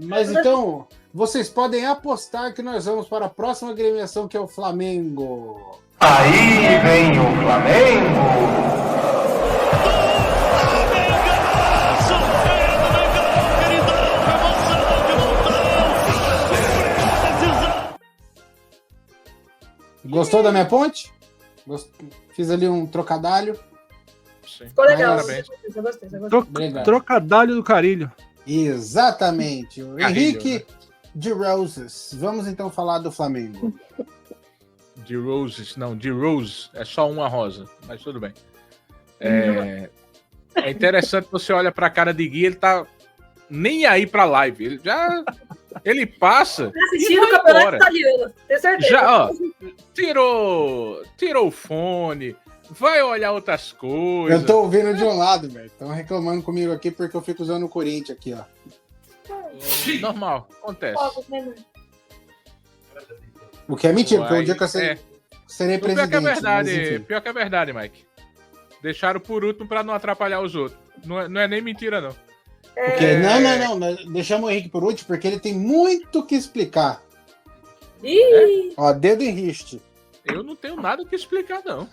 Mas então, vocês podem apostar que nós vamos para a próxima agremiação, que é o Flamengo. Aí vem o Flamengo. Gostou da minha ponte? Fiz ali um trocadalho. Ficou legal. Parabéns. Eu gostei. Trocadalho do Carilho. Exatamente. O Carrilho, Henrique de Roses. Vamos então falar do Flamengo. De Roses, não, de Rose. É só uma rosa, mas tudo bem. É interessante, você olha pra cara de Gui, ele tá nem aí pra live. Ele passa. Tá assistindo o campeonato italiano, tenho certeza. Já, ó, tirou o fone, vai olhar outras coisas. Eu tô ouvindo de um lado, velho. Estão reclamando comigo aqui porque eu fico usando o Corinthians aqui, ó. Normal, acontece. O que é mentira, porque um dia que eu serei Pior presidente. que é verdade, mas, enfim. pior que é verdade, Mike. Deixaram por último pra não atrapalhar os outros. Não é nem mentira, não. Porque, não. Nós deixamos o Henrique por último porque ele tem muito que explicar. Ih! Ó, dedo em riste. Eu não tenho nada que explicar, não.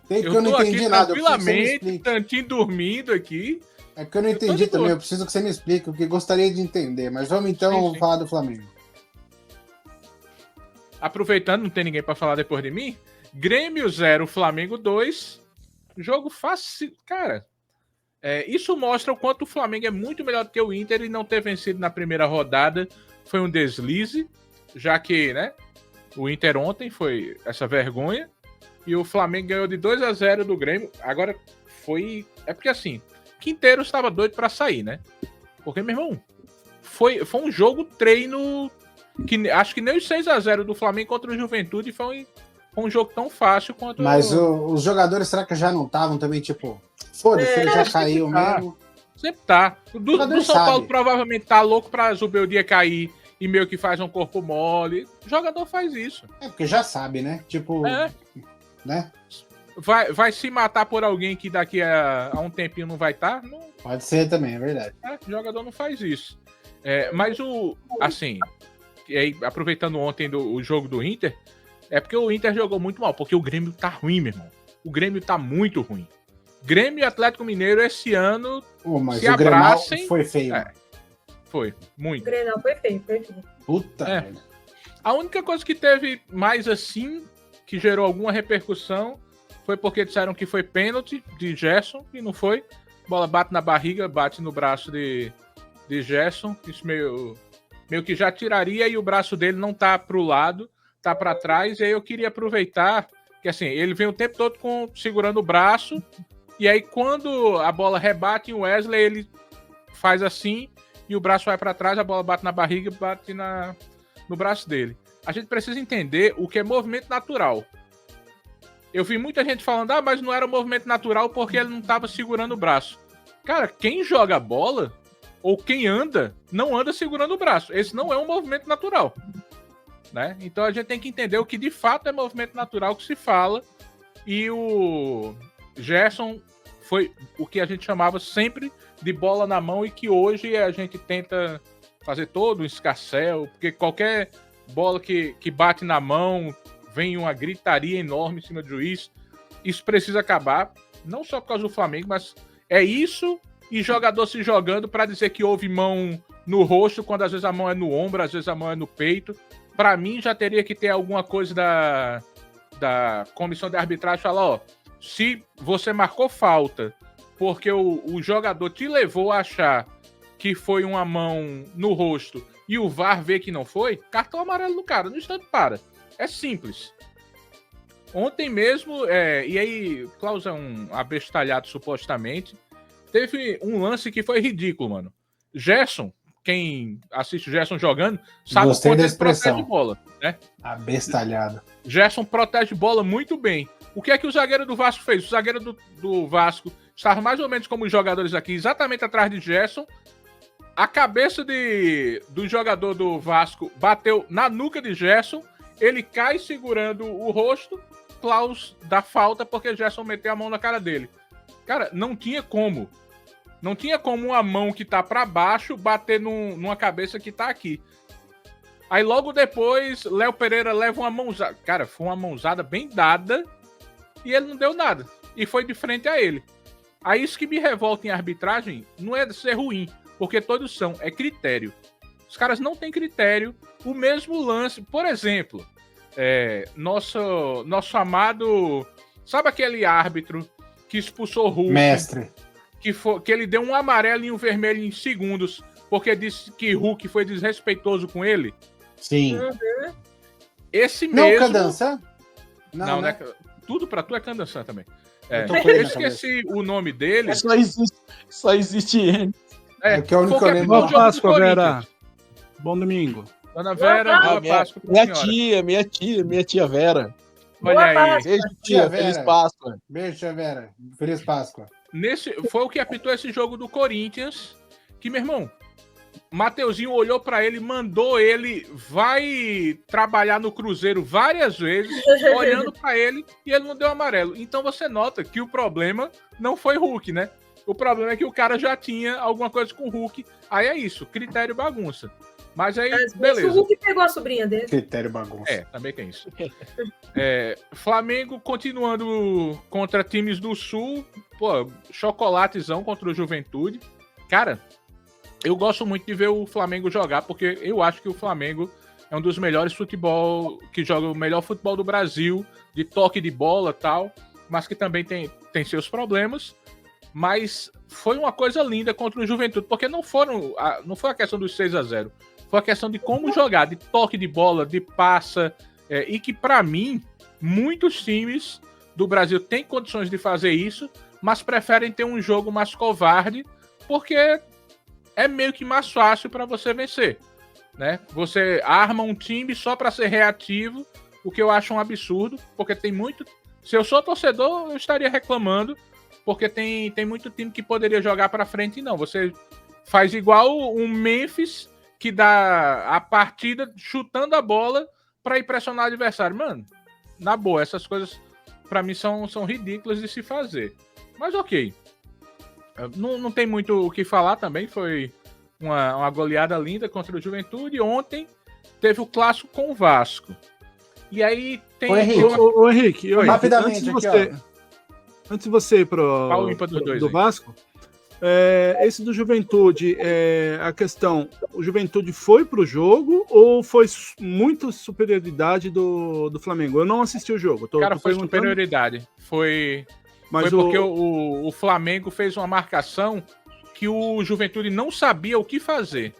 Tem que eu não entendi nada. Eu preciso que você me Tranquilamente, explique. tantinho dormindo aqui. É que eu não entendi também. Eu preciso que você me explique o que gostaria de entender. Mas vamos então Sim. falar do Flamengo. Aproveitando, não tem ninguém pra falar depois de mim. Grêmio 0, Flamengo 2. Jogo fácil. Cara, isso mostra o quanto o Flamengo é muito melhor do que o Inter e não ter vencido na primeira rodada foi um deslize, já que, né, o Inter ontem foi essa vergonha e o Flamengo ganhou de 2-0 do Grêmio. Agora foi... É porque assim, Quinteiro estava doido pra sair, né? Porque, meu irmão, foi um jogo treino que acho que nem os 6-0 do Flamengo contra o Juventude foi um jogo tão fácil quanto... Mas os jogadores, será que já não estavam também, tipo... Foda-se, ele já caiu mesmo. Sempre tá. Do São Paulo provavelmente tá louco pra Zubeldia cair e meio que faz um corpo mole. O jogador faz isso. É, porque já sabe, né? Tipo... Né? Vai se matar por alguém que daqui a um tempinho não vai estar? Não. Pode ser também, é verdade. O jogador não faz isso. Mas assim, aproveitando ontem o jogo do Inter, é porque o Inter jogou muito mal, porque o Grêmio tá ruim, meu irmão. O Grêmio tá muito ruim. Grêmio e Atlético Mineiro esse ano mas se o abracem. Grenal foi feio. Foi, muito. O Grenal foi feio. Puta merda. A única coisa que teve mais assim, que gerou alguma repercussão, foi porque disseram que foi pênalti de Gerson, e não foi. A bola bate na barriga, bate no braço de Gerson. Isso meio que já tiraria e o braço dele não tá pro lado, tá para trás. E aí eu queria aproveitar que assim, ele vem o tempo todo segurando o braço. E aí, quando a bola rebate em Wesley, ele faz assim e o braço vai para trás, a bola bate na barriga e bate no braço dele. A gente precisa entender o que é movimento natural. Eu vi muita gente falando, mas não era movimento natural porque ele não estava segurando o braço. Cara, quem joga bola ou quem anda, não anda segurando o braço. Esse não é um movimento natural. Né? Então a gente tem que entender o que de fato é movimento natural que se fala. E o Gerson foi o que a gente chamava sempre de bola na mão e que hoje a gente tenta fazer todo um escarcéu, porque qualquer bola que bate na mão vem uma gritaria enorme em cima do juiz. Isso precisa acabar, não só por causa do Flamengo, mas é isso e jogador se jogando para dizer que houve mão no rosto, quando às vezes a mão é no ombro, às vezes a mão é no peito. Para mim já teria que ter alguma coisa da comissão de arbitragem falar, se você marcou falta porque o jogador te levou a achar que foi uma mão no rosto e o VAR vê que não foi, cartão amarelo no cara, no instante para. É simples. Ontem mesmo, e aí, Klaus é um abestalhado supostamente, teve um lance que foi ridículo, mano. Gerson, quem assiste o Gerson jogando, sabe o quanto ele protege bola, né? Abestalhado. Gerson protege bola muito bem. O que é que o zagueiro do Vasco fez? O zagueiro do Vasco estava mais ou menos como os jogadores aqui, exatamente atrás de Gerson. A cabeça do jogador do Vasco bateu na nuca de Gerson. Ele cai segurando o rosto. Klaus dá falta porque Gerson meteu a mão na cara dele. Cara, não tinha como. Não tinha como uma mão que tá pra baixo bater numa cabeça que tá aqui. Aí logo depois, Léo Pereira leva uma mãozada. Cara, foi uma mãozada bem dada e ele não deu nada. E foi de frente a ele. Aí isso que me revolta em arbitragem não é ser ruim, porque todos são, é critério. Os caras não têm critério. O mesmo lance, por exemplo, nosso amado... Sabe aquele árbitro que expulsou o Hulk? Mestre. Que ele deu um amarelo e um vermelho em segundos, porque disse que Hulk foi desrespeitoso com ele? Sim. Esse Não, mesmo... Candançan? Não, né? Tudo pra tu é Candansan também. Eu esqueci o nome dele. Só existe ele. Que é o único que eu lembro. Boa Páscoa, Vera. Bom domingo. Dona Vera, boa Páscoa pra senhora. Minha tia Vera. Olha aí. Beijo, Tia tia. Vera. Feliz Páscoa. Beijo, tia Vera. Feliz Páscoa. Foi o que apitou esse jogo do Corinthians, que, meu irmão, Mateuzinho olhou pra ele, mandou ele, vai trabalhar no Cruzeiro várias vezes, olhando pra ele, e ele não deu amarelo. Então você nota que o problema não foi Hulk, né? O problema é que o cara já tinha alguma coisa com o Hulk. Aí é isso, critério bagunça. Mas aí, beleza. O Hulk pegou a sobrinha dele. Critério bagunça. Também tem isso. Flamengo continuando contra times do Sul. Pô, chocolatezão contra o Juventude. Cara, eu gosto muito de ver o Flamengo jogar, porque eu acho que o Flamengo é um dos melhores futebol, que joga o melhor futebol do Brasil, de toque de bola e tal, mas que também tem seus problemas. Mas foi uma coisa linda contra o Juventude, porque não foi a questão dos 6-0, foi a questão de como jogar, de toque de bola, de passa, e que pra mim, muitos times do Brasil têm condições de fazer isso, mas preferem ter um jogo mais covarde, porque é meio que mais fácil para você vencer, né? Você arma um time só para ser reativo, o que eu acho um absurdo, porque tem muito... Se eu sou torcedor, eu estaria reclamando, porque tem muito time que poderia jogar para frente e não. Você faz igual um Memphis, que dá a partida chutando a bola para impressionar o adversário. Mano, na boa, essas coisas para mim são ridículas de se fazer. Mas ok. Não tem muito o que falar também. Foi uma goleada linda contra o Juventude. Ontem teve o clássico com o Vasco. E aí tem... Ô, Henrique, rapidamente antes de você ir do Vasco, esse do Juventude, a questão, o Juventude foi pro jogo ou foi muita superioridade do Flamengo? Eu não assisti o jogo. Foi superioridade. Foi porque o Flamengo fez uma marcação que o Juventude não sabia o que fazer.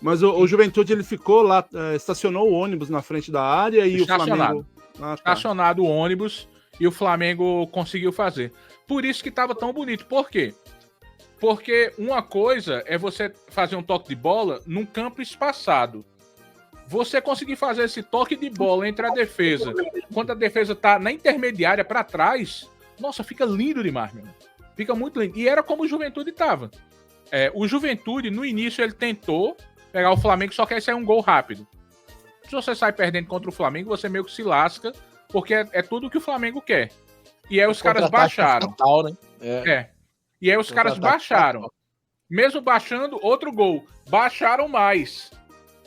Mas o Juventude, ele ficou lá, estacionou o ônibus na frente da área e o Flamengo... Estacionado o ônibus e o Flamengo conseguiu fazer. Por isso que estava tão bonito. Por quê? Porque uma coisa é você fazer um toque de bola num campo espaçado. Você conseguir fazer esse toque de bola entre a defesa, quando a defesa tá na intermediária para trás, nossa, fica lindo demais, meu irmão. Fica muito lindo. E era como o Juventude tava. O Juventude, no início, ele tentou pegar o Flamengo, só que aí sai um gol rápido. Se você sai perdendo contra o Flamengo, você meio que se lasca, porque é tudo que o Flamengo quer. E aí os caras baixaram. Fatal, né? E aí os caras baixaram. Mesmo baixando, outro gol. Baixaram mais.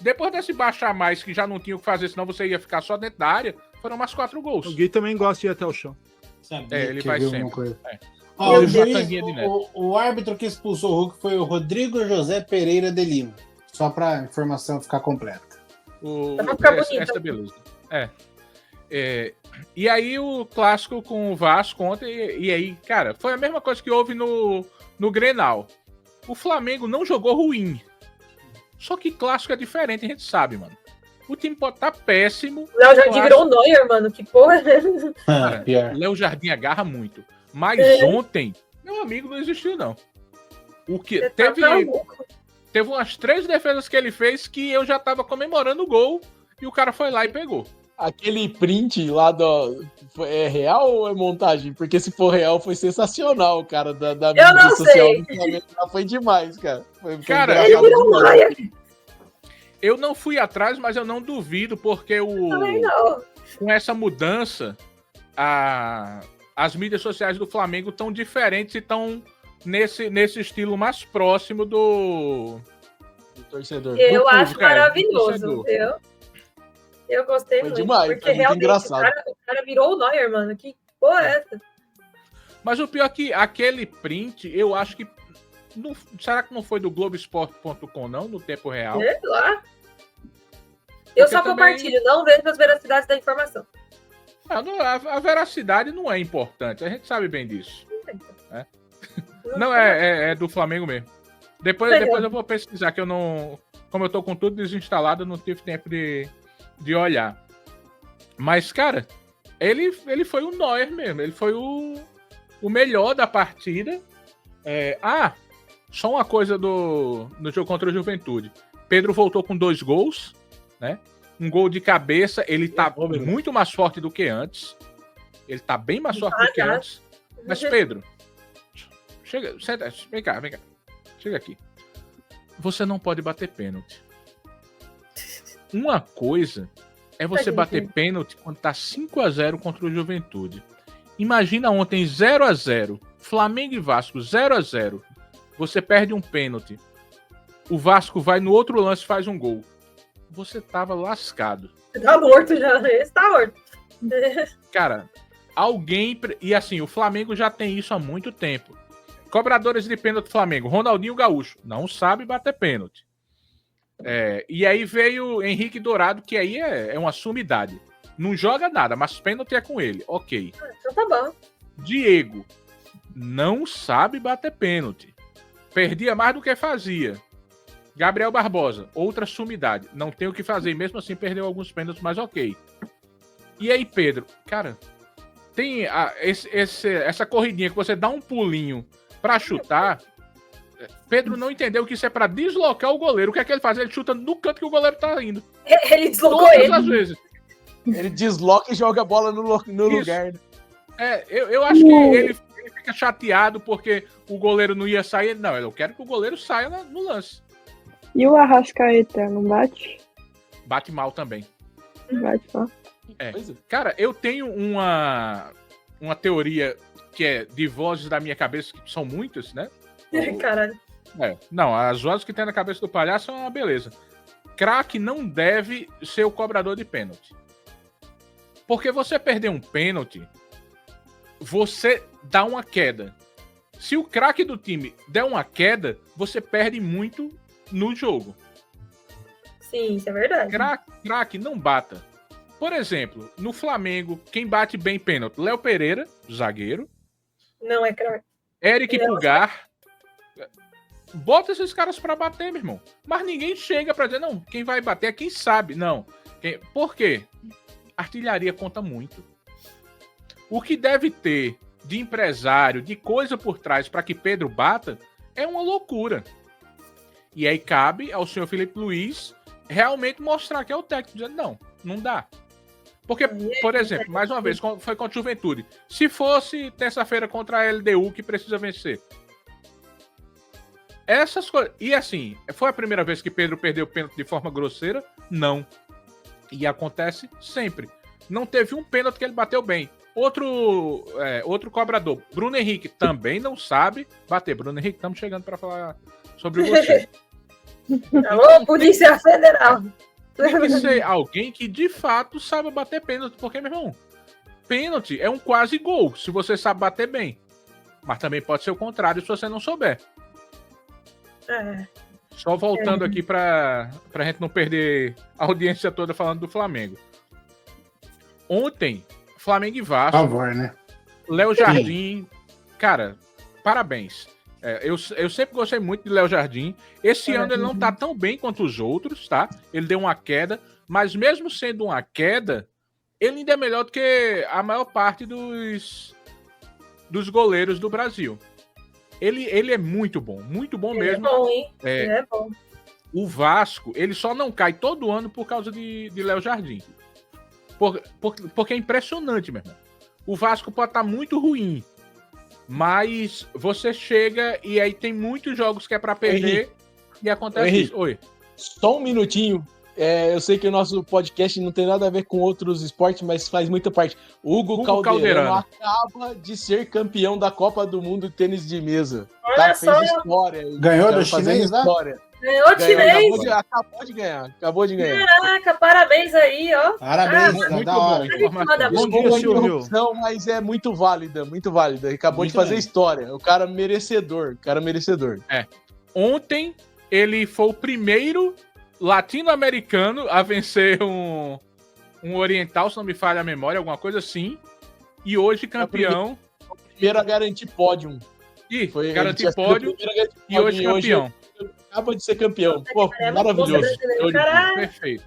Depois desse baixar mais, que já não tinha o que fazer, senão você ia ficar só dentro da área, foram mais 4 gols. O Gui também gosta de ir até o chão. Ele vai sempre. O árbitro que expulsou o Hulk foi o Rodrigo José Pereira de Lima. Só para a informação ficar completa. Essa beleza. E aí o clássico com o Vasco ontem, e aí, cara, foi a mesma coisa que houve no Grenal. O Flamengo não jogou ruim. Só que clássico é diferente, a gente sabe, mano. O time pode estar péssimo. Léo Jardim virou o Neuer, mano. Que porra. Léo Jardim agarra muito. Mas ontem, meu amigo, não existiu, não. O que teve umas 3 defesas que ele fez que eu já tava comemorando o gol e o cara foi lá e pegou. Aquele print lá é real ou é montagem? Porque se for real, foi sensacional, cara, da mídia social do Flamengo. Foi demais, cara. Cara, eu não fui atrás, mas eu não duvido, porque com essa mudança, as mídias sociais do Flamengo estão diferentes e estão nesse estilo mais próximo do torcedor. Eu do acho público, maravilhoso, eu gostei muito. Demais, porque realmente engraçado. O cara virou o Neuer, mano. Que porra é essa? Mas o pior é que aquele print, eu acho que não, será que não foi do Globoesporte.com, não, no tempo real? Sei lá. Eu só compartilho, não vejo as veracidades da informação. A veracidade não é importante, a gente sabe bem disso. Né? Não, é do Flamengo mesmo. Depois eu vou pesquisar, que eu não... Como eu tô com tudo desinstalado, eu não tive tempo de olhar. Mas, cara, ele foi o Neuer mesmo, ele foi o melhor da partida. Só uma coisa no jogo contra o Juventude. Pedro voltou com 2 gols, né? Um gol de cabeça, ele tá muito mais forte do que antes. Ele tá bem mais forte do que antes. Mas, Pedro, chega, senta, vem cá. Chega aqui. Você não pode bater pênalti. Uma coisa é você bater pênalti quando tá 5-0 contra o Juventude. Imagina ontem 0-0, Flamengo e Vasco 0-0. Você perde um pênalti. O Vasco vai no outro lance e faz um gol. Você tava lascado. Tá morto já, esse tá morto. Cara, alguém... E assim, o Flamengo já tem isso há muito tempo. Cobradores de pênalti do Flamengo. Ronaldinho Gaúcho. Não sabe bater pênalti. E aí veio Henrique Dourado, que aí é uma sumidade. Não joga nada, mas pênalti é com ele. Ok. Então tá bom. Diego. Não sabe bater pênalti. Perdia mais do que fazia. Gabriel Barbosa, outra sumidade. Não tem o que fazer, mesmo assim perdeu alguns pênaltis, mas ok. E aí, Pedro? Cara, tem essa corridinha que você dá um pulinho pra chutar. Pedro não entendeu que isso é pra deslocar o goleiro. O que é que ele faz? Ele chuta no canto que o goleiro tá indo. Ele deslocou todas ele. as vezes. Ele desloca e joga a bola no lugar. Eu acho que ele fica chateado porque o goleiro não ia sair. Não, eu quero que o goleiro saia no lance. E o Arrascaeta, não bate? Bate mal também. Bate mal. Cara, eu tenho uma teoria que é de vozes da minha cabeça, que são muitas, né? Caralho. Não, as vozes que tem na cabeça do palhaço são uma beleza. Craque não deve ser o cobrador de pênalti. Porque você perder um pênalti, você dá uma queda. Se o craque do time der uma queda, você perde muito no jogo. Sim, isso é verdade. Craque não bata. Por exemplo, no Flamengo, quem bate bem pênalti? Léo Pereira, zagueiro. Não é craque. Eric Pulgar. Bota esses caras pra bater, meu irmão. Mas ninguém chega pra dizer, não, quem vai bater é quem sabe. Não. Por quê? Artilharia conta muito. O que deve ter de empresário, de coisa por trás para que Pedro bata, é uma loucura. E aí cabe ao senhor Felipe Luiz realmente mostrar que é o técnico, dizendo, não dá. Porque, por exemplo, mais uma vez, foi contra o Juventude. Se fosse terça-feira contra a LDU que precisa vencer. Essas coisas. E assim, foi a primeira vez que Pedro perdeu o pênalti de forma grosseira? Não. E acontece sempre. Não teve um pênalti que ele bateu bem. Outro cobrador, Bruno Henrique, também não sabe bater. Bruno Henrique, estamos chegando para falar sobre você. Alô, Polícia Federal. Tem que ser alguém que de fato sabe bater pênalti, porque, meu irmão, pênalti é um quase gol, se você sabe bater bem. Mas também pode ser o contrário se você não souber. Só voltando aqui pra gente não perder a audiência toda falando do Flamengo. Ontem, Flamengo e Vasco. Por favor, né? Léo Jardim, cara, parabéns. Eu sempre gostei muito de Léo Jardim. Esse ano ele não tá tão bem quanto os outros, tá? Ele deu uma queda, mas mesmo sendo uma queda, ele ainda é melhor do que a maior parte dos goleiros do Brasil. Ele é muito bom mesmo. É bom, hein? Ele é bom. O Vasco, ele só não cai todo ano por causa de Léo Jardim. Porque é impressionante, meu irmão. O Vasco pode estar muito ruim, mas você chega e aí tem muitos jogos que é pra perder e acontece isso. Oi. Só um minutinho. eu sei que o nosso podcast não tem nada a ver com outros esportes, mas faz muita parte. Hugo Calderano acaba de ser campeão da Copa do Mundo de tênis de mesa. Olha só. Fez história. Ganhou do chinês lá? Ganhou o chinês. Acabou de ganhar. Caraca, parabéns aí, ó. Parabéns, muito da bom. hora. Bom dia, Silvio. Mas é muito válida. Acabou de fazer história. O cara merecedor. Ontem ele foi o primeiro latino-americano a vencer um oriental, se não me falha a memória, alguma coisa assim. E hoje campeão. Primeiro a garantir pódio. Garantir pódio e hoje campeão. Acaba de ser campeão. Pô, maravilhoso. Perfeito.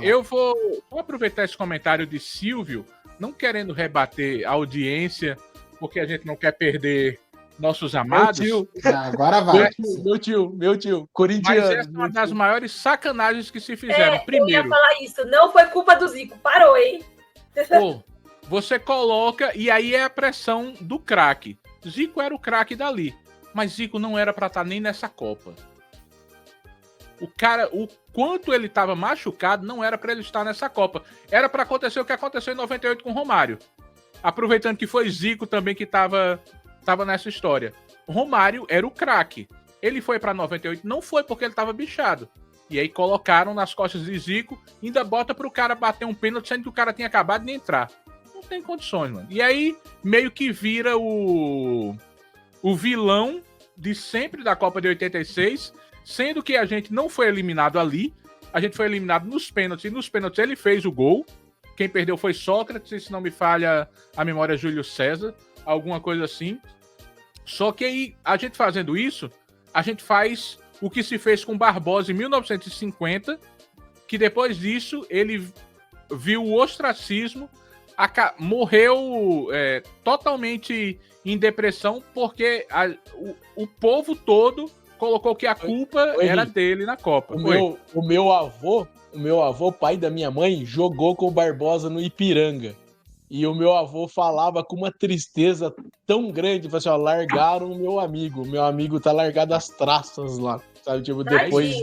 Eu vou aproveitar esse comentário de Silvio, não querendo rebater a audiência, porque a gente não quer perder nossos amados. Agora vai. Meu tio, corintiano. Mas essa é uma das maiores sacanagens que se fizeram. Primeiro, eu ia falar isso. Não foi culpa do Zico. Parou, hein? Você coloca, e aí é a pressão do craque. Zico era o craque dali. Mas Zico não era pra estar nem nessa Copa. O quanto ele estava machucado, não era pra ele estar nessa Copa. Era pra acontecer o que aconteceu em 98 com o Romário. Aproveitando que foi Zico também que estava nessa história. Romário era o craque. Ele foi pra 98, não foi porque ele estava bichado. E aí colocaram nas costas de Zico, ainda bota pro cara bater um pênalti, sendo que o cara tinha acabado de entrar. Não tem condições, mano. E aí meio que vira o vilão de sempre da Copa de 86, sendo que a gente não foi eliminado ali, a gente foi eliminado nos pênaltis, e nos pênaltis ele fez o gol. Quem perdeu foi Sócrates, se não me falha a memória, Júlio César, alguma coisa assim. Só que aí, a gente fazendo isso, a gente faz o que se fez com Barbosa em 1950, que depois disso ele viu o ostracismo, morreu totalmente em depressão, porque o povo todo colocou que a culpa era dele na Copa. O meu avô, pai da minha mãe, jogou com o Barbosa no Ipiranga. E o meu avô falava com uma tristeza tão grande, falou assim, ó, largaram o meu amigo tá largado às traças lá, sabe, tipo, depois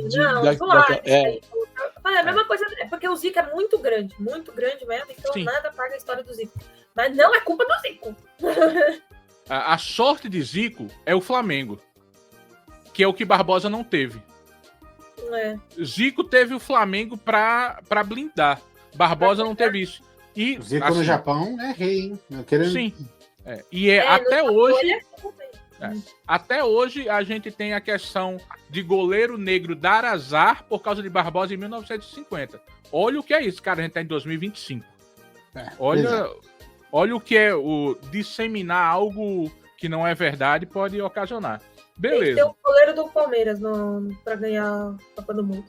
a mesma coisa, é porque o Zico é muito grande mesmo, então Sim. Nada paga a história do Zico. Mas não é culpa do Zico. A sorte de Zico é o Flamengo, que é o que Barbosa não teve. Zico teve o Flamengo pra blindar. Barbosa não teve isso. E, Zico no Japão é rei, hein? Sim. Até hoje... Até hoje a gente tem a questão de goleiro negro dar azar por causa de Barbosa em 1950. Olha o que é isso, cara. A gente tá em 2025. Olha o que é o disseminar algo que não é verdade pode ocasionar. Beleza. Tem o goleiro do Palmeiras pra ganhar a Copa do Mundo.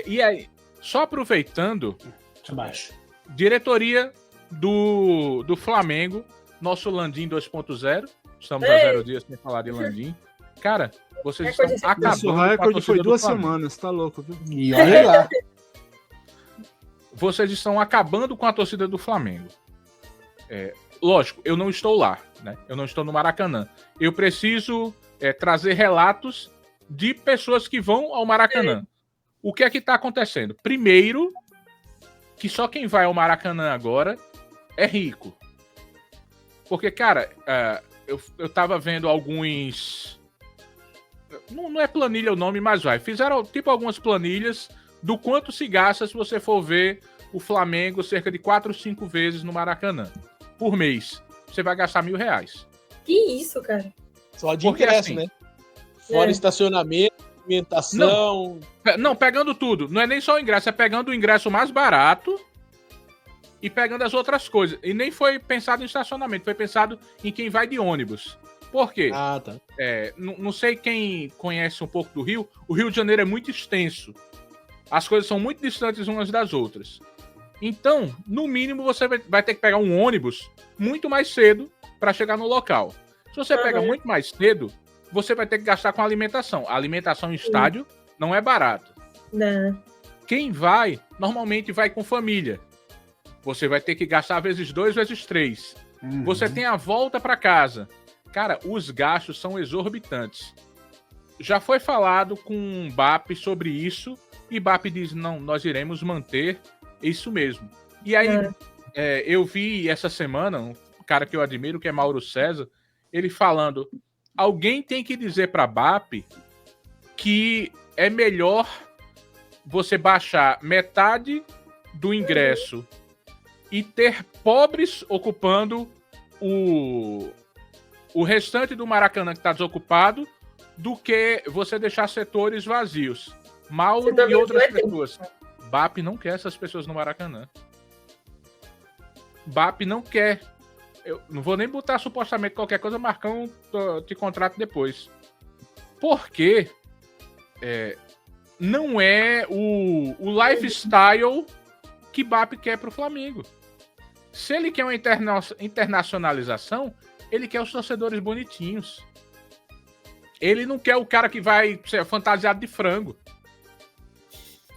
E aí, só aproveitando, diretoria do Flamengo, nosso Landim 2.0. Estamos a 0 dias sem falar de Landim. Cara, vocês estão acabando. O recorde foi 2 semanas, tá louco, viu? E olha lá. Vocês estão acabando com a torcida do Flamengo. Lógico, eu não estou lá, né? Eu não estou no Maracanã. Eu preciso trazer relatos de pessoas que vão ao Maracanã. O que é que está acontecendo? Primeiro, que só quem vai ao Maracanã agora é rico. Porque, cara, eu tava vendo alguns... Não é planilha o nome, mas vai. Fizeram, tipo, algumas planilhas do quanto se gasta se você for ver o Flamengo cerca de 4 ou 5 vezes no Maracanã. Por mês. Você vai gastar R$1.000. Que isso, cara? Só de ingresso, né? Fora estacionamento, alimentação... Não, pegando tudo. Não é nem só o ingresso, é pegando o ingresso mais barato e pegando as outras coisas. E nem foi pensado em estacionamento, foi pensado em quem vai de ônibus. Por quê? Ah, tá. Não sei quem conhece um pouco do Rio. O Rio de Janeiro é muito extenso. As coisas são muito distantes umas das outras. Então, no mínimo, você vai ter que pegar um ônibus muito mais cedo para chegar no local. Se você pega muito mais cedo, você vai ter que gastar com alimentação. A alimentação em estádio não é barato. Não. Quem vai, normalmente vai com família. Você vai ter que gastar vezes 2, vezes 3. Você tem a volta para casa. Cara, os gastos são exorbitantes. já foi falado com o BAP sobre isso, e BAP diz, não, nós iremos manter isso mesmo. E aí, eu vi essa semana, um cara que eu admiro, que é Mauro César, ele falando, alguém tem que dizer para a BAP que é melhor você baixar metade do ingresso e ter pobres ocupando o restante do Maracanã que está desocupado, do que você deixar setores vazios. Mauro e outras pessoas. BAP não quer essas pessoas no Maracanã. BAP não quer. Eu não vou nem botar supostamente qualquer coisa, Marcão te contrato depois. Porque não é o lifestyle que BAP quer pro Flamengo. Se ele quer uma internacionalização, ele quer os torcedores bonitinhos. Ele não quer o cara que vai ser fantasiado de frango.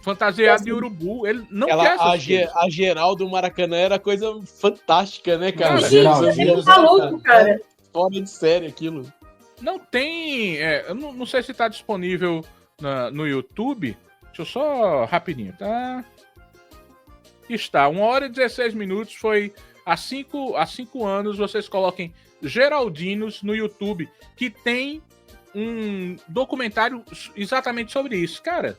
Fantasiado de urubu. Ele não quer essas a geral do Maracanã era coisa fantástica, né, cara? Maluco, cara. Fora de série aquilo. Não tem... eu não sei se tá disponível no YouTube. Deixa eu só rapidinho, tá? Está. 1 hora e 16 minutos. Foi há 5 anos. Vocês coloquem Geraldinos no YouTube, que tem um documentário exatamente sobre isso. Cara,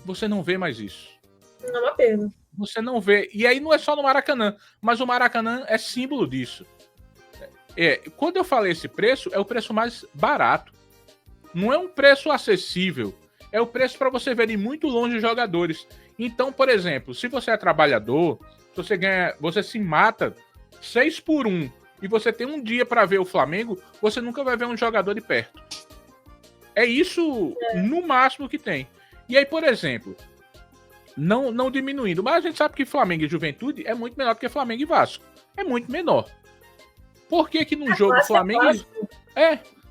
você não vê mais isso. Não é uma pena. Você não vê. E aí não é só no Maracanã, mas o Maracanã é símbolo disso. Quando eu falei esse preço, é o preço mais barato. Não é um preço acessível. É o preço para você ver de muito longe jogadores. Então, por exemplo, se você é trabalhador, você se mata 6 por 1 e você tem um dia para ver o Flamengo, você nunca vai ver um jogador de perto. É isso no máximo que tem. E aí, por exemplo, não diminuindo, mas a gente sabe que Flamengo e Juventude é muito menor do que Flamengo e Vasco. É muito menor. Por que num jogo Flamengo...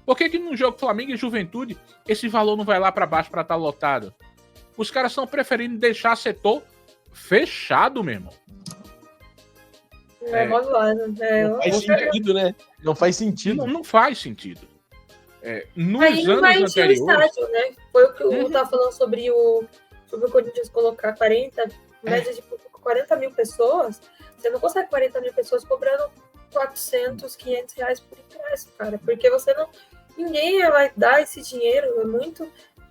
Por que num jogo Flamengo e Juventude esse valor não vai lá para baixo para estar lotado? Os caras estão preferindo deixar setor fechado, meu irmão. Não faz sentido, né? Não faz sentido. Não faz sentido. Nos aí não anos vai encher anteriores... o estádio, né? Foi o que o Hugo tava falando sobre o Corinthians colocar 40 mil pessoas. Você não consegue 40 mil pessoas cobrando 400, 500 reais por ingresso, cara. Porque ninguém vai dar esse dinheiro.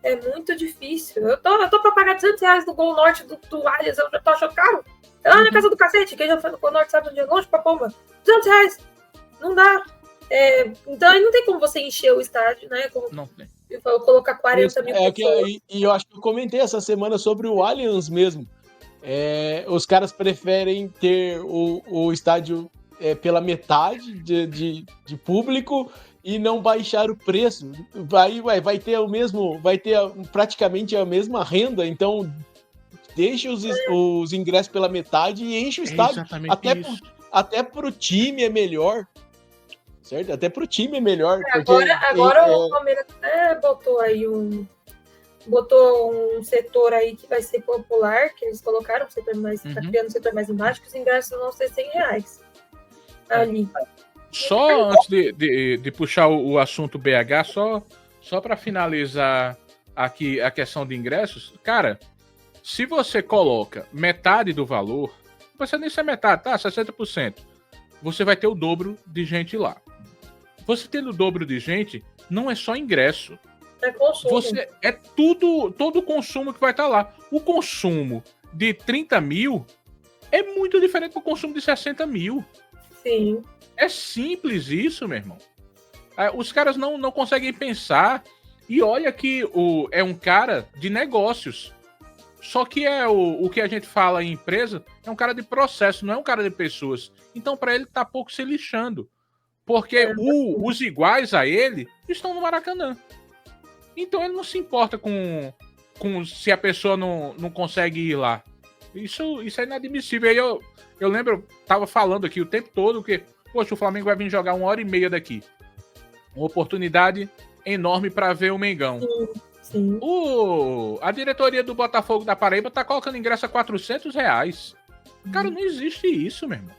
É muito difícil. Eu tô pra pagar 200 reais no Gol Norte do Allianz. Eu já tô achando caro. É lá na casa do cacete. Quem já foi no Gol Norte sabe onde é longe pra pomba. 200 reais. Não dá. Então aí não tem como você encher o estádio, né? Não tem. Colocar 40 mil pessoas. E eu acho que eu comentei essa semana sobre o Allianz mesmo. Os caras preferem ter o estádio pela metade de público e não baixar o preço. Vai ter praticamente a mesma renda, então deixa os ingressos pela metade e enche o estádio. Até pro time é melhor. Certo? Até pro time é melhor. Agora o Palmeiras botou um setor aí que vai ser popular, que eles colocaram, tá criando um setor mais embaixo, que os ingressos vão ser 100 reais. Ali. Só antes de puxar o assunto BH, só para finalizar aqui a questão de ingressos, cara, se você coloca metade do valor, não precisa nem ser metade, tá? 60%. Você vai ter o dobro de gente lá. Você tendo o dobro de gente, não é só ingresso. É consumo. Todo o consumo que vai estar lá. O consumo de 30 mil é muito diferente do consumo de 60 mil. Sim. É simples isso, meu irmão. Os caras não conseguem pensar. E olha que é um cara de negócios. Só que o que a gente fala em empresa é um cara de processo, não é um cara de pessoas. Então, para ele, tá pouco se lixando. Porque os iguais a ele estão no Maracanã. Então, ele não se importa com se a pessoa não consegue ir lá. Isso é inadmissível. Aí eu lembro, eu tava falando aqui o tempo todo que, poxa, o Flamengo vai vir jogar 1h30 daqui. Uma oportunidade enorme para ver o Mengão. Sim. A diretoria do Botafogo da Paraíba tá colocando ingresso a 400 reais. Cara, não existe isso, meu irmão.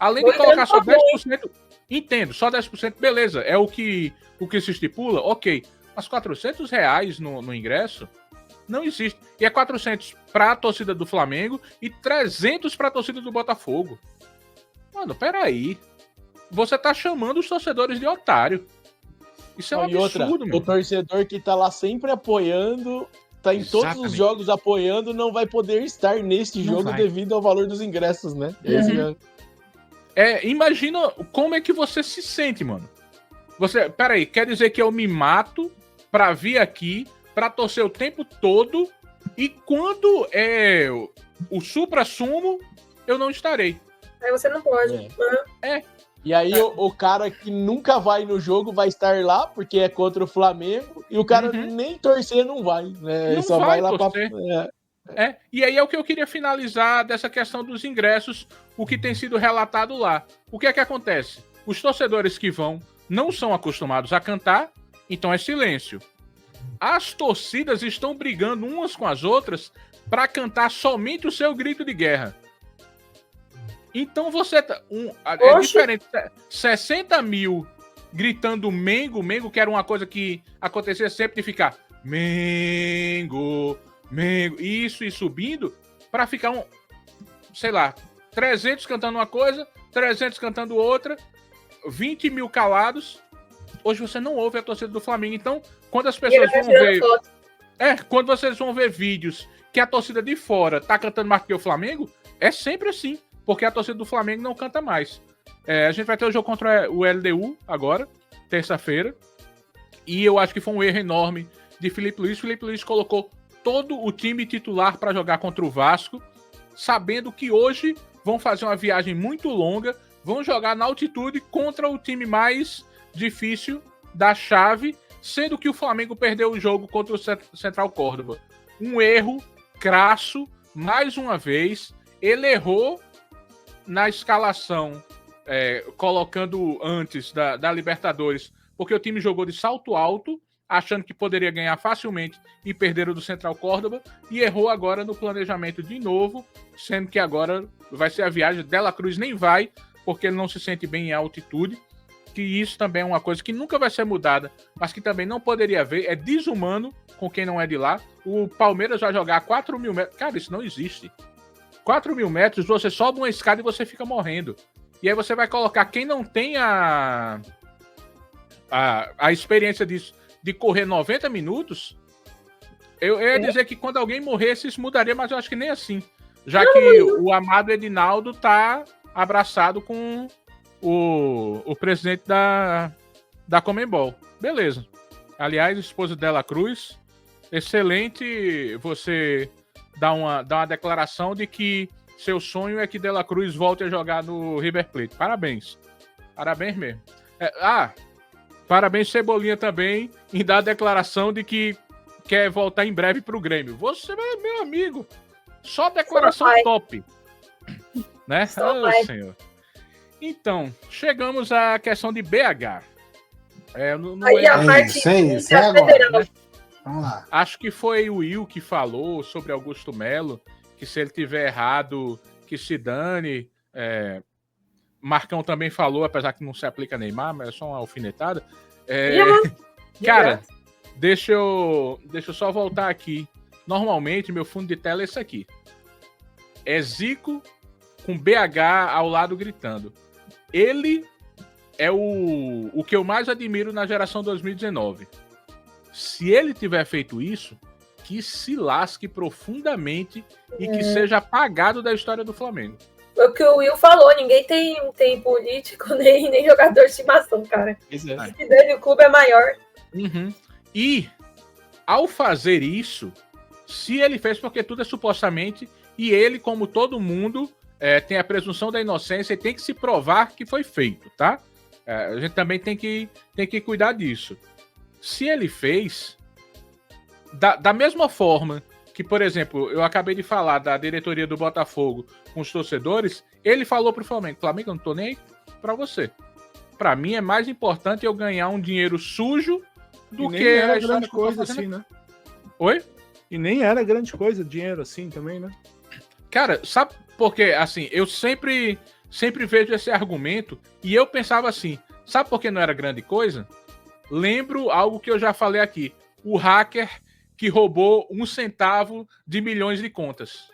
Além de colocar só 10%, entendo, só 10%, beleza, é o que se estipula, ok. Mas R$400 no ingresso não existe. E é 400 para a torcida do Flamengo e 300 para a torcida do Botafogo. Mano, peraí. Você tá chamando os torcedores de otário. Isso é um absurdo, mano. O torcedor que tá lá sempre apoiando, tá em todos os jogos apoiando, não vai poder estar neste jogo devido ao valor dos ingressos, né? Imagina como é que você se sente, mano. Peraí, quer dizer que eu me mato pra vir aqui, pra torcer o tempo todo, e quando é o supra-sumo, eu não estarei. Aí você não pode. E aí o cara que nunca vai no jogo vai estar lá, porque é contra o Flamengo, e o cara nem torcer não vai, né? Ele só vai lá torcer. E aí é o que eu queria finalizar dessa questão dos ingressos, o que tem sido relatado lá. O que é que acontece? Os torcedores que vão não são acostumados a cantar, então é silêncio. As torcidas estão brigando umas com as outras para cantar somente o seu grito de guerra. Então você... é diferente. 60 mil gritando Mengo, que era uma coisa que acontecia sempre de ficar Mengo, isso e subindo, para ficar 300 cantando uma coisa, 300 cantando outra, 20 mil calados. Hoje você não ouve a torcida do Flamengo. Então, quando as pessoas vão ver... quando vocês vão ver vídeos que a torcida de fora tá cantando mais que o Flamengo, é sempre assim. Porque a torcida do Flamengo não canta mais. A gente vai ter o jogo contra o LDU agora, terça-feira. E eu acho que foi um erro enorme de Felipe Luiz. Felipe Luiz colocou todo o time titular para jogar contra o Vasco, sabendo que hoje vão fazer uma viagem muito longa, vão jogar na altitude contra o time mais difícil da chave, sendo que o Flamengo perdeu o jogo contra o Central Córdoba. Um erro crasso, mais uma vez. Ele errou na escalação, colocando antes da Libertadores, porque o time jogou de salto alto, achando que poderia ganhar facilmente e perderam do Central Córdoba, e errou agora no planejamento de novo, sendo que agora vai ser a viagem. Dela Cruz nem vai, porque ele não se sente bem em altitude, que isso também é uma coisa que nunca vai ser mudada, mas que também não poderia haver, é desumano com quem não é de lá. O Palmeiras vai jogar 4 mil metros, cara, isso não existe. 4 mil metros, você sobe uma escada e você fica morrendo. E aí você vai colocar quem não tem a experiência disso, de correr 90 minutos. Eu ia dizer que quando alguém morresse, isso mudaria, mas eu acho que nem assim. Já que o amado Edinaldo tá abraçado com o presidente da Conmebol. Beleza. Aliás, esposa dela Cruz, excelente você... Dá uma declaração de que seu sonho é que Dela Cruz volte a jogar no River Plate. Parabéns. Parabéns mesmo. Parabéns Cebolinha também em dar a declaração de que quer voltar em breve pro Grêmio. Você é meu amigo. Só declaração top. Né? Senhor. Então, chegamos à questão de BH. Aí a parte agora, né? Vamos lá. Acho que foi o Will que falou sobre Augusto Melo, que se ele tiver errado, que se dane. Marcão também falou, apesar que não se aplica a Neymar, mas é só uma alfinetada. Cara, deixa eu só voltar aqui. Normalmente, meu fundo de tela é esse aqui. É Zico com BH ao lado gritando. Ele é o que eu mais admiro na geração 2019. Se ele tiver feito isso, que se lasque profundamente e que seja apagado da história do Flamengo. É o que o Will falou, ninguém tem político nem jogador de estimação, cara. Se dele o clube é maior. E, ao fazer isso, se ele fez porque tudo é supostamente, e ele, como todo mundo, tem a presunção da inocência e tem que se provar que foi feito, tá? A gente também tem que cuidar disso. Se ele fez, da mesma forma que, por exemplo, eu acabei de falar da diretoria do Botafogo com os torcedores, ele falou pro Flamengo, eu não tô nem aí pra você. Pra mim é mais importante eu ganhar um dinheiro sujo do que... Nem era grande coisa assim, né? Oi? E nem era grande coisa, dinheiro assim também, né? Cara, sabe por quê? Assim, eu sempre vejo esse argumento e eu pensava assim, sabe por que não era grande coisa? lembro algo que eu já falei aqui. O hacker que roubou 1 centavo de milhões de contas.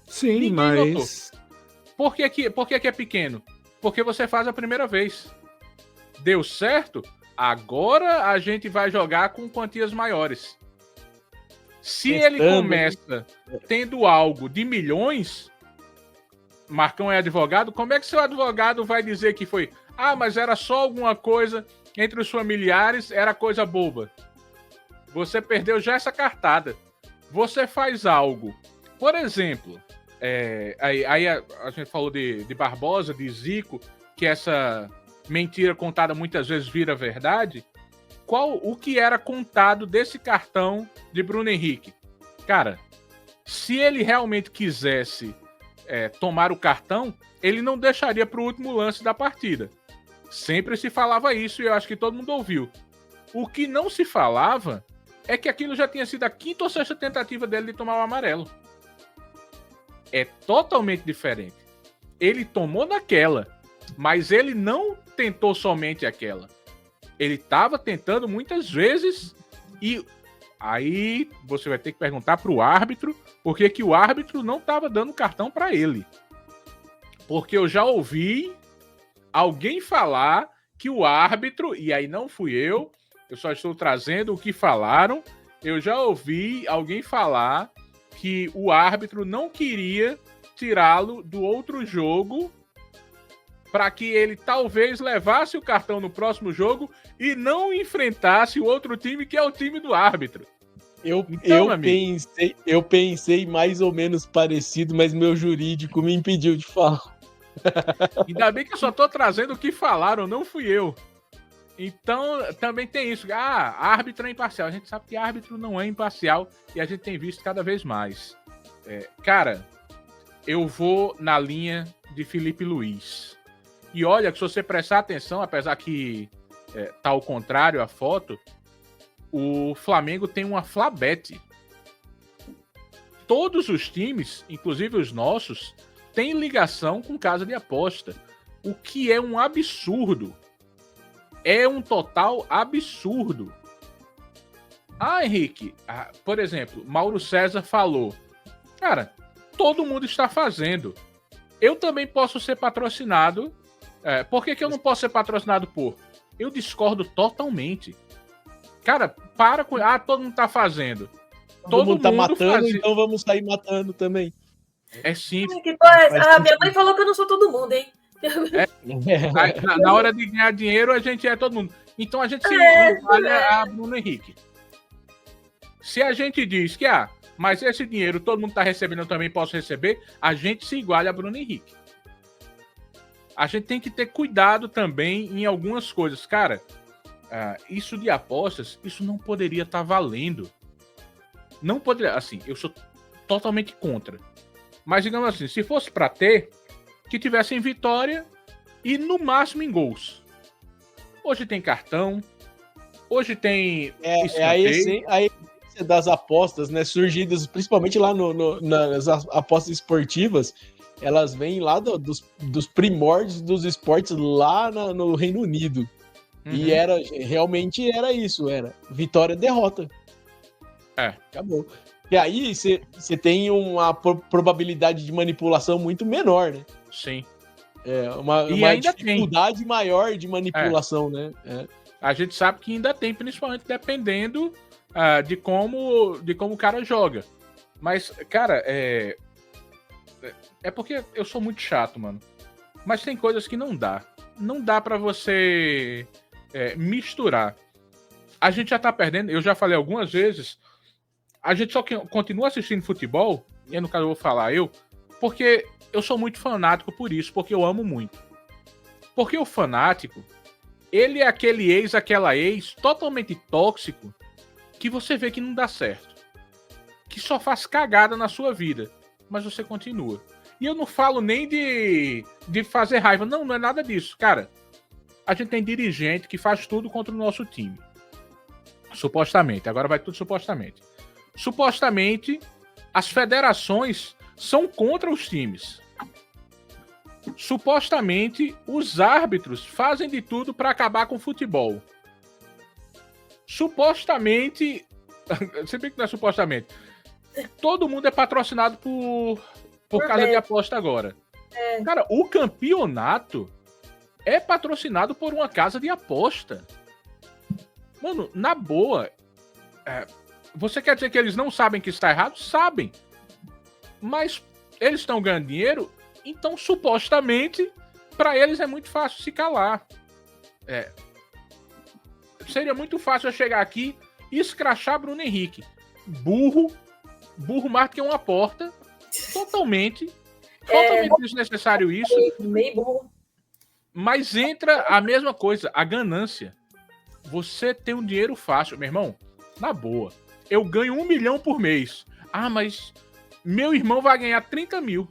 Sim, Ninguém mas... notou. Por que é pequeno? Porque você faz a primeira vez. Deu certo? Agora a gente vai jogar com quantias maiores. Se ele começa tendo algo de milhões, Marcão é advogado, como é que seu advogado vai dizer que foi? Ah, mas era só alguma coisa entre os familiares, era coisa boba. Você perdeu já essa cartada. Você faz algo. Por exemplo, aí a gente falou de Barbosa, de Zico, que essa mentira contada muitas vezes vira verdade. O que era contado desse cartão de Bruno Henrique? Cara, se ele realmente quisesse tomar o cartão, ele não deixaria para o último lance da partida. Sempre se falava isso e eu acho que todo mundo ouviu. O que não se falava é que aquilo já tinha sido a 5ª ou 6ª tentativa dele de tomar o amarelo. É totalmente diferente. Ele tomou naquela, mas ele não tentou somente aquela. Ele estava tentando muitas vezes e aí você vai ter que perguntar para o árbitro por que o árbitro não estava dando cartão para ele. Porque eu já ouvi alguém falar que o árbitro, e aí não fui eu só estou trazendo o que falaram, eu já ouvi alguém falar que o árbitro não queria tirá-lo do outro jogo para que ele talvez levasse o cartão no próximo jogo e não enfrentasse o outro time, que é o time do árbitro. Eu pensei mais ou menos parecido, mas meu jurídico me impediu de falar. Ainda bem que eu só tô trazendo o que falaram, não fui eu. Então, também tem isso. Árbitro é imparcial. A gente sabe que árbitro não é imparcial e a gente tem visto cada vez mais. Cara, eu vou na linha de Felipe Luiz. E olha, que se você prestar atenção, apesar que tá ao contrário a foto, o Flamengo tem uma Flabet. Todos os times, inclusive os nossos, têm ligação com casa de aposta. O que é um absurdo. É um total absurdo. Henrique, por exemplo, Mauro César falou. Cara, todo mundo está fazendo. Eu também posso ser patrocinado. Por que eu não posso ser patrocinado por? Eu discordo totalmente. Cara, para com... todo mundo está fazendo. Todo mundo tá matando, então vamos sair matando também. É simples. Minha mãe falou que eu não sou todo mundo, hein? Na hora de ganhar dinheiro, a gente é todo mundo. Então a gente se iguala a Bruno Henrique. Se a gente diz que, mas esse dinheiro todo mundo tá recebendo, eu também posso receber, a gente se iguala a Bruno Henrique. A gente tem que ter cuidado também em algumas coisas. Cara, isso de apostas, isso não poderia estar valendo. Não poderia, assim, eu sou totalmente contra. Mas, digamos assim, se fosse para ter, que tivesse em vitória e no máximo em gols. Hoje tem cartão, hoje tem a essência das apostas, né, surgidas principalmente lá nas apostas esportivas, elas vêm lá dos primórdios dos esportes lá no Reino Unido. Uhum. E realmente era isso, era vitória e derrota. Acabou. E aí você tem uma probabilidade de manipulação muito menor, né? Sim. Uma dificuldade maior de manipulação, né? A gente sabe que ainda tem, principalmente dependendo de como o cara joga. Mas, cara, é porque eu sou muito chato, mano. Mas tem coisas que não dá. Não dá pra você misturar. A gente já tá perdendo, eu já falei algumas vezes, a gente só continua assistindo futebol, e no caso eu vou falar porque eu sou muito fanático por isso, porque eu amo muito. Porque o fanático, ele é aquele aquela ex totalmente tóxico, que você vê que não dá certo. Que só faz cagada na sua vida, mas você continua. E eu não falo nem de fazer raiva, não é nada disso. Cara, a gente tem dirigente que faz tudo contra o nosso time. Supostamente, agora vai tudo supostamente. Supostamente, as federações são contra os times. Supostamente, os árbitros fazem de tudo para acabar com o futebol. supostamente, se bem que não é supostamente, todo mundo é patrocinado por casa de aposta agora. Cara, o campeonato é patrocinado por uma casa de aposta. Mano, na boa, você quer dizer que eles não sabem que está errado? Sabem. Mas eles estão ganhando dinheiro, então supostamente para eles é muito fácil se calar. Seria muito fácil eu chegar aqui e escrachar Bruno Henrique. Burro mais do que uma porta. Totalmente desnecessário isso. Meio burro. Mas entra a mesma coisa, a ganância. Você tem um dinheiro fácil, meu irmão, na boa. Eu ganho 1 milhão por mês. Ah, mas meu irmão vai ganhar 30 mil.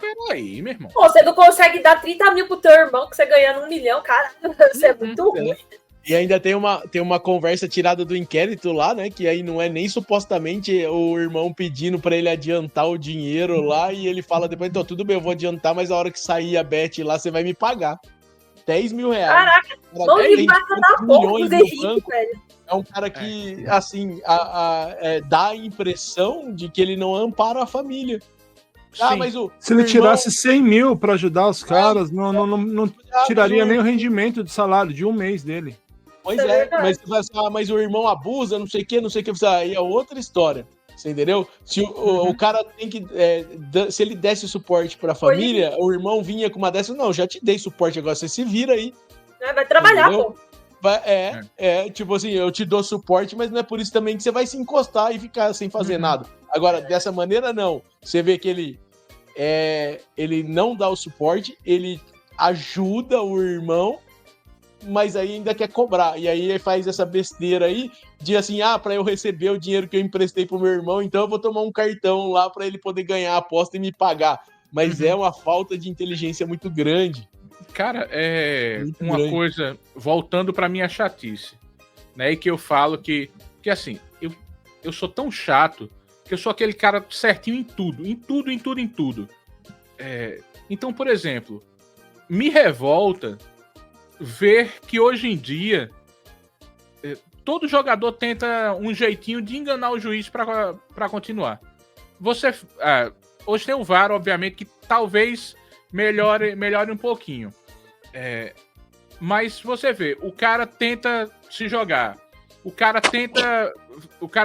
Peraí, meu irmão. Pô, você não consegue dar 30 mil pro teu irmão que você ganhando 1 milhão, cara. Você é muito ruim. E ainda tem uma conversa tirada do inquérito lá, né? Que aí não é nem supostamente o irmão pedindo pra ele adiantar o dinheiro lá. E ele fala depois, então, tudo bem, eu vou adiantar, mas a hora que sair a bet lá, você vai me pagar. 10 mil reais. Caraca, não me mata da porra do Henrique, velho. É um cara que, assim, dá a impressão de que ele não ampara a família. Mas se ele tirasse 100 mil pra ajudar os caras, não tiraria nem o rendimento de salário de um mês dele. Pois mas você vai assim, mas o irmão abusa, não sei o que. Aí é outra história. Você entendeu? Se o cara tem que. Se ele desse suporte pra família, o irmão vinha com uma dessa. Não, já te dei suporte agora, você se vira aí. Vai trabalhar, entendeu? Pô. Tipo assim, eu te dou suporte, mas não é por isso também que você vai se encostar e ficar sem fazer nada. Agora, dessa maneira, não. Você vê que ele não dá o suporte, ele ajuda o irmão, mas aí ainda quer cobrar. E aí ele faz essa besteira aí de assim, pra eu receber o dinheiro que eu emprestei pro meu irmão, então eu vou tomar um cartão lá pra ele poder ganhar a aposta e me pagar. Mas é uma falta de inteligência muito grande. Cara, muito uma grande coisa, voltando pra minha chatice, né, e que eu falo que assim, eu sou tão chato que eu sou aquele cara certinho em tudo. Então, por exemplo, me revolta ver que hoje em dia todo jogador tenta um jeitinho de enganar o juiz para continuar. Hoje tem o VAR, obviamente, que talvez melhore um pouquinho. Mas você vê, o cara tenta se jogar, o cara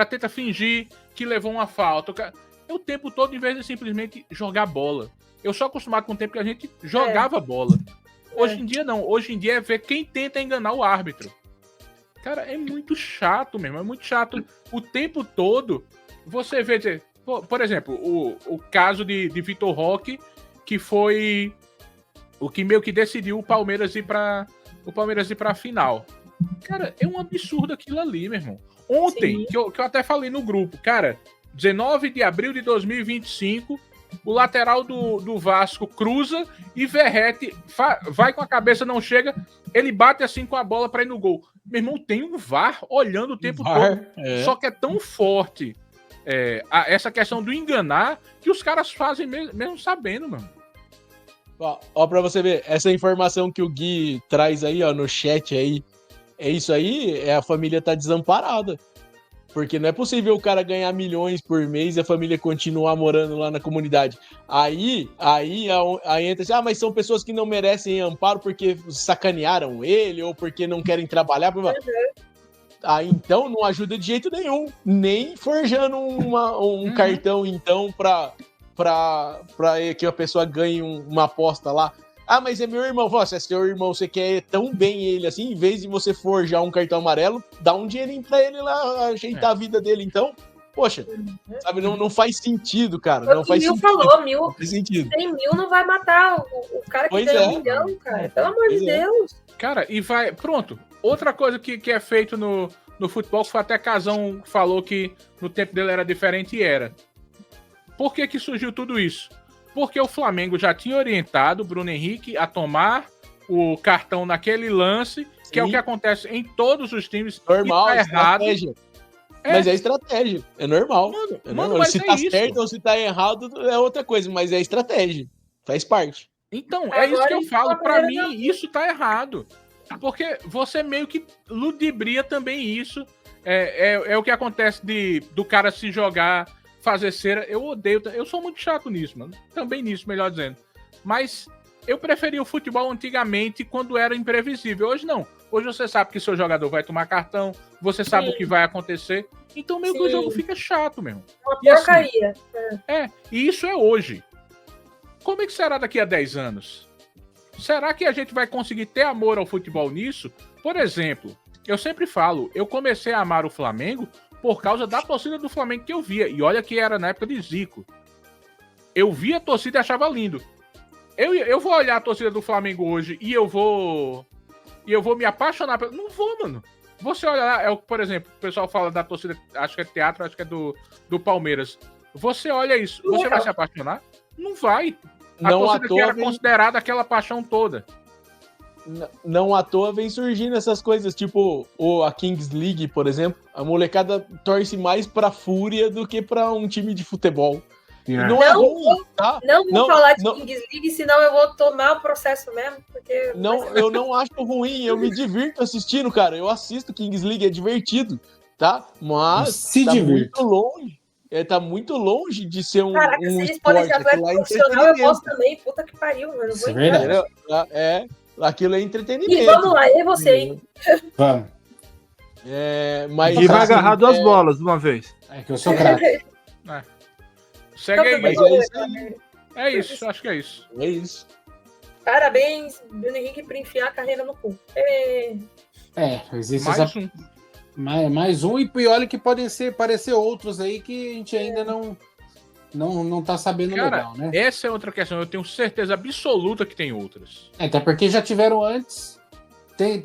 tenta fingir que levou uma falta. O tempo todo, em vez de simplesmente jogar bola. Eu sou acostumado com o tempo que a gente jogava bola. Hoje em dia, não. Hoje em dia é ver quem tenta enganar o árbitro. Cara, é muito chato mesmo. É muito chato o tempo todo. Você vê, por exemplo, o caso de Vitor Roque, que foi o que meio que decidiu o Palmeiras ir pra final. Cara, é um absurdo aquilo ali, meu irmão. Ontem, que eu até falei no grupo, cara, 19 de abril de 2025, o lateral do Vasco cruza e Verratti vai com a cabeça, não chega, ele bate assim com a bola pra ir no gol. Meu irmão, tem um VAR olhando o tempo todo, só que é tão forte essa questão do enganar que os caras fazem mesmo sabendo, mano. Ó, pra você ver, essa informação que o Gui traz aí, ó, no chat aí, é isso aí, a família tá desamparada. Porque não é possível o cara ganhar milhões por mês e a família continuar morando lá na comunidade. Aí entra assim, mas são pessoas que não merecem amparo porque sacanearam ele ou porque não querem trabalhar. Aí então não ajuda de jeito nenhum. Nem forjando um cartão, então, pra que a pessoa ganhe uma aposta lá. Mas é meu irmão. Se é seu irmão, você quer tão bem ele assim, em vez de você forjar um cartão amarelo, dá um dinheirinho pra ele lá, ajeitar a vida dele, então. Poxa, sabe, não faz sentido, cara. Não faz sentido. Não faz sentido. 100 mil não vai matar o cara que tem 1 milhão, cara. Pelo amor de Deus. Cara, e vai... Pronto. Outra coisa que é feito no futebol, que foi até Casão falou que no tempo dele era diferente, e era. Por que surgiu tudo isso? Porque o Flamengo já tinha orientado o Bruno Henrique a tomar o cartão naquele lance, que é o que acontece em todos os times. Normal, tá errado. Mas é estratégia, é normal. Mano, se tá certo ou se tá errado é outra coisa, mas é estratégia, faz parte. Então, é isso que eu falo. Pra mim, isso tá errado. Porque você meio que ludibria também isso. É o que acontece do cara se jogar, fazer cera. Eu odeio. Eu sou muito chato nisso, mano. Também nisso, melhor dizendo. Mas eu preferia o futebol antigamente quando era imprevisível. Hoje não. Hoje você sabe que seu jogador vai tomar cartão, você sabe o que vai acontecer. Então meio que o jogo fica chato mesmo. Uma porcaria. Assim, e isso é hoje. Como é que será daqui a 10 anos? Será que a gente vai conseguir ter amor ao futebol nisso? Por exemplo, eu sempre falo, eu comecei a amar o Flamengo por causa da torcida do Flamengo que eu via. E olha que era na época de Zico. Eu via a torcida e achava lindo. Eu vou olhar a torcida do Flamengo hoje e eu vou me apaixonar. Não vou, mano. Você olha lá, por exemplo, o pessoal fala da torcida, acho que é teatro, acho que é do Palmeiras. Você olha isso, você vai se apaixonar? Não vai. A torcida que era considerada aquela paixão toda. Não à toa vem surgindo essas coisas, tipo a Kings League, por exemplo. A molecada torce mais pra Fúria do que pra um time de futebol. Não é ruim, tá? Não vou falar de Kings League, senão eu vou tomar o processo mesmo. Porque eu não acho ruim, eu me divirto assistindo, cara. Eu assisto Kings League, é divertido, tá? Mas muito longe. Tá muito longe de ser um Caraca, se eles podem ser atleta profissional, eu posso também. Puta que pariu, mano. Isso é verdade. Aquilo é entretenimento. E vamos lá, e você, hein? Vamos. Mas e vai agarrar 2 bolas de uma vez. É que eu sou craque. Segue aí. Mas é isso aí. É isso, acho que é isso. É isso. Parabéns, Bruno Henrique, por enfiar a carreira no cu. Existe mais um. Mais um, e olha que podem parecer outros aí que a gente ainda não tá sabendo. Cara, legal, né? Essa é outra questão, eu tenho certeza absoluta que tem outras. Até porque já tiveram antes,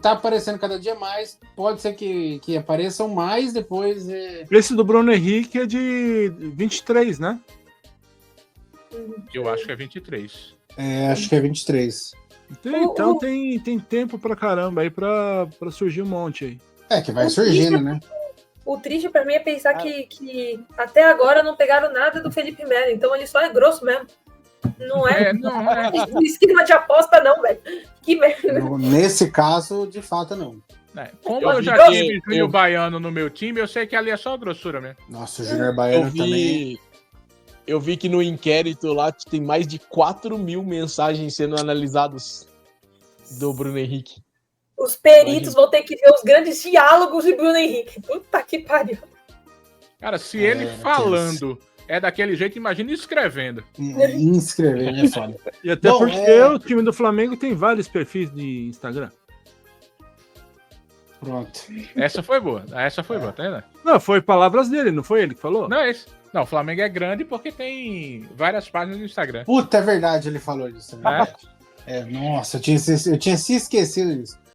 tá aparecendo cada dia mais, pode ser que apareçam mais depois. Esse do Bruno Henrique é de 23, né? Eu acho que é 23. Acho que é 23. Então tem tempo pra caramba aí pra surgir um monte aí. Que vai surgindo, né? O triste pra mim é pensar que até agora não pegaram nada do Felipe Melo, então ele só é grosso mesmo. Não é esquema de aposta, não, velho. Que merda. Nesse caso, de fato, não. Como eu já tive Júnior Baiano no meu time, eu sei que ali é só grossura mesmo. Nossa, o Júnior Baiano também. Eu vi que no inquérito lá tem mais de 4.000 mensagens sendo analisadas do Bruno Henrique. Os peritos vão ter que ver os grandes diálogos de Bruno Henrique. Puta que pariu. Cara, se ele falando é daquele jeito, imagina escrevendo. Escrevendo é foda. E até porque o time do Flamengo tem vários perfis de Instagram. Pronto. Essa foi boa, tá vendo? Não, foi palavras dele, não foi ele que falou? Não, é isso. Não, o Flamengo é grande porque tem várias páginas no Instagram. Puta, é verdade, ele falou disso. Nossa, eu tinha se esquecido disso.